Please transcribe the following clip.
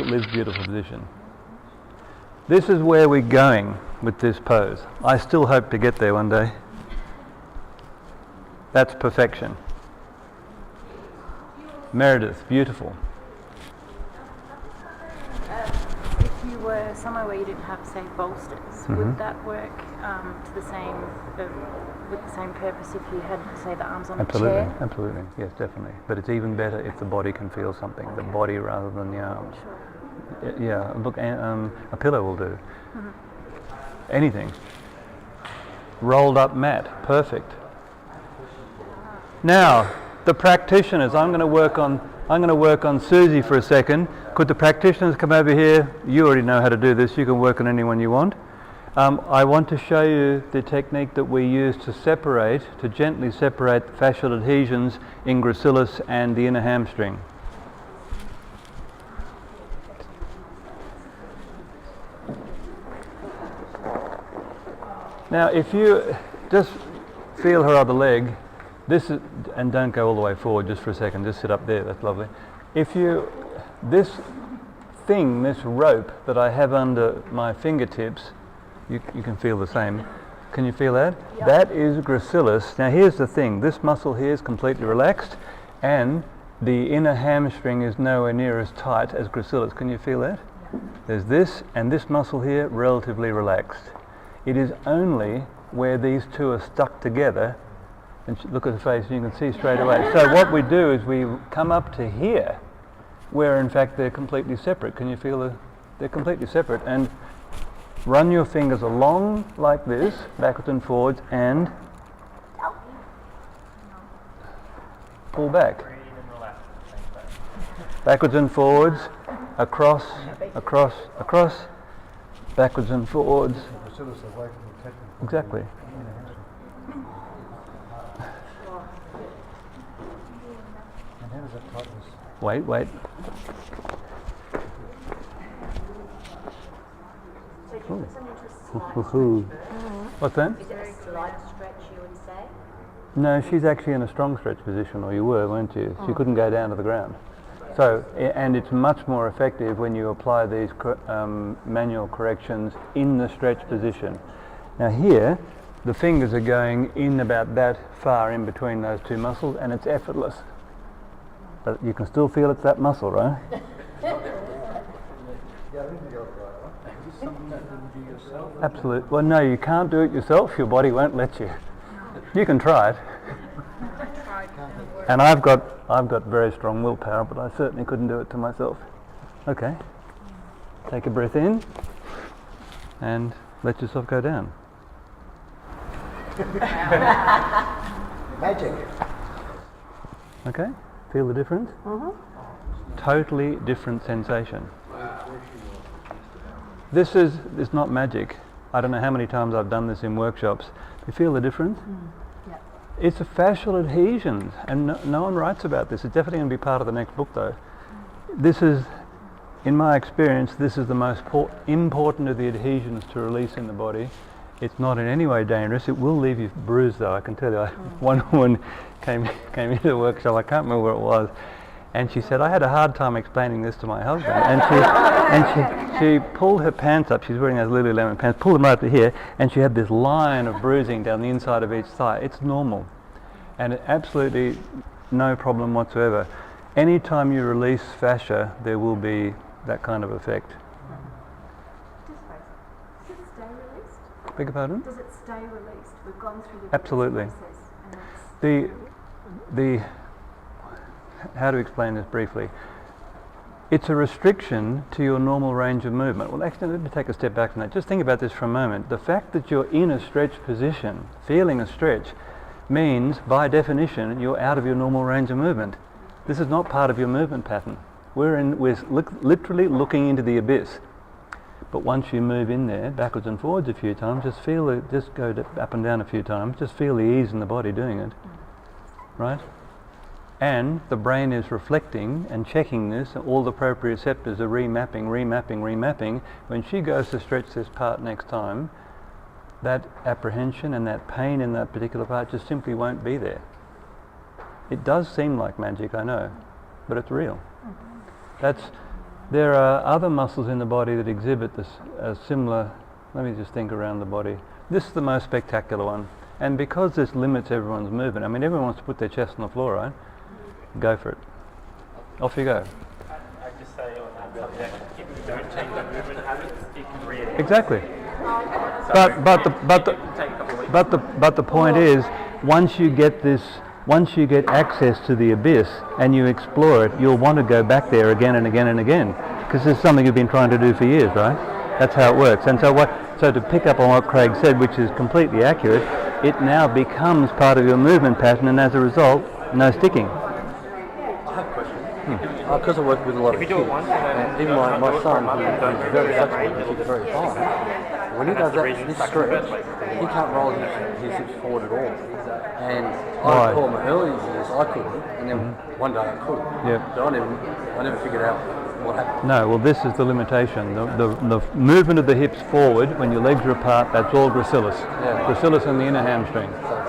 look at Liv's beautiful position. This is where we're going with this pose. I still hope to get there one day. That's perfection. Meredith, beautiful. If you were somewhere where you didn't have, say, bolsters, would that work to the same, with the same purpose if you had, say, the arms on a chair? Absolutely, yes, definitely. But it's even better if the body can feel something, the body rather than the arms. Sure. Yeah, look, a pillow will do. Anything. Rolled up mat, perfect. Now, the practitioners, I'm going to work on Susie for a second. Could the practitioners come over here? You already know how to do this. You can work on anyone you want. I want to show you the technique that we use to gently separate the fascial adhesions in gracilis and the inner hamstring. Now, if you just feel her other leg, and don't go all the way forward just for a second, just sit up there, that's lovely. This rope that I have under my fingertips, you can feel the same. Can you feel that? Yep. That is gracilis. Now here's the thing, this muscle here is completely relaxed and the inner hamstring is nowhere near as tight as gracilis. Can you feel that? Yep. There's this and this muscle here relatively relaxed. It is only where these two are stuck together, and look at the face, you can see straight away. So what we do is we come up to here, where in fact they're completely separate. Can you feel they're completely separate? And run your fingers along like this, backwards and forwards, and pull back. Backwards and forwards, across, across, across, backwards and forwards. Exactly. Wait. What's that? Is it a slight stretch, you would say? No, she's actually in a strong stretch position, or you were, weren't you? She couldn't go down to the ground. So, and it's much more effective when you apply these manual corrections in the stretch position. Now here, the fingers are going in about that far in between those two muscles, and it's effortless. But you can still feel it's that muscle, right? Absolutely. Well, no, you can't do it yourself. Your body won't let you. You can try it. And I've got very strong willpower, but I certainly couldn't do it to myself. Okay. Take a breath in and let yourself go down. Magic. Okay. Feel the difference? Totally different sensation. This is not magic. I don't know how many times I've done this in workshops. You feel the difference? Yep. It's a fascial adhesions, and no one writes about this. It's definitely going to be part of the next book, though. This is, in my experience, this is the most important of the adhesions to release in the body. It's not in any way dangerous. It will leave you bruised, though, I can tell you. One woman came into the workshop, I can't remember where it was, and she said, I had a hard time explaining this to my husband. And she pulled her pants up, she's wearing those Lululemon pants, pulled them right to here, and she had this line of bruising down the inside of each thigh. It's normal, and absolutely no problem whatsoever. Anytime you release fascia, there will be that kind of effect. Does it stay released? Beg your pardon? Does it stay released? We've gone through the Absolutely. process. And how to explain this briefly? It's a restriction to your normal range of movement. Well, actually, let me take a step back from that. Just think about this for a moment. The fact that you're in a stretch position, feeling a stretch, means, by definition, you're out of your normal range of movement. This is not part of your movement pattern. We're literally looking into the abyss. But once you move in there, backwards and forwards a few times, just go up and down a few times, just feel the ease in the body doing it, right? And the brain is reflecting and checking this, all the proprioceptors are remapping. When she goes to stretch this part next time, that apprehension and that pain in that particular part just simply won't be there. It does seem like magic, I know, but it's real. There are other muscles in the body that exhibit this similar. Let me just think around the body. This is the most spectacular one, and because this limits everyone's movement. I mean, everyone wants to put their chest on the floor, right? Go for it. Off you go. I just say on that subject, if you don't change the movement habits, it can really. Exactly. So But the point is, once you get access to the abyss and you explore it, you'll want to go back there again and again and again, because this is something you've been trying to do for years, right? That's how it works. And so to pick up on what Craig said, which is completely accurate, it now becomes part of your movement pattern, and as a result, no sticking. I have a question. Because I work with a lot of kids, and even my son, who's very flexible, he's very fine. When he does this stretch, he can't roll his hips forward at all. And I recall in my early years I couldn't, and then one day I could. Yep. But I never figured out what happened. No, well, this is the limitation. The movement of the hips forward when your legs are apart, that's all gracilis. Yeah. Gracilis and the inner hamstring. So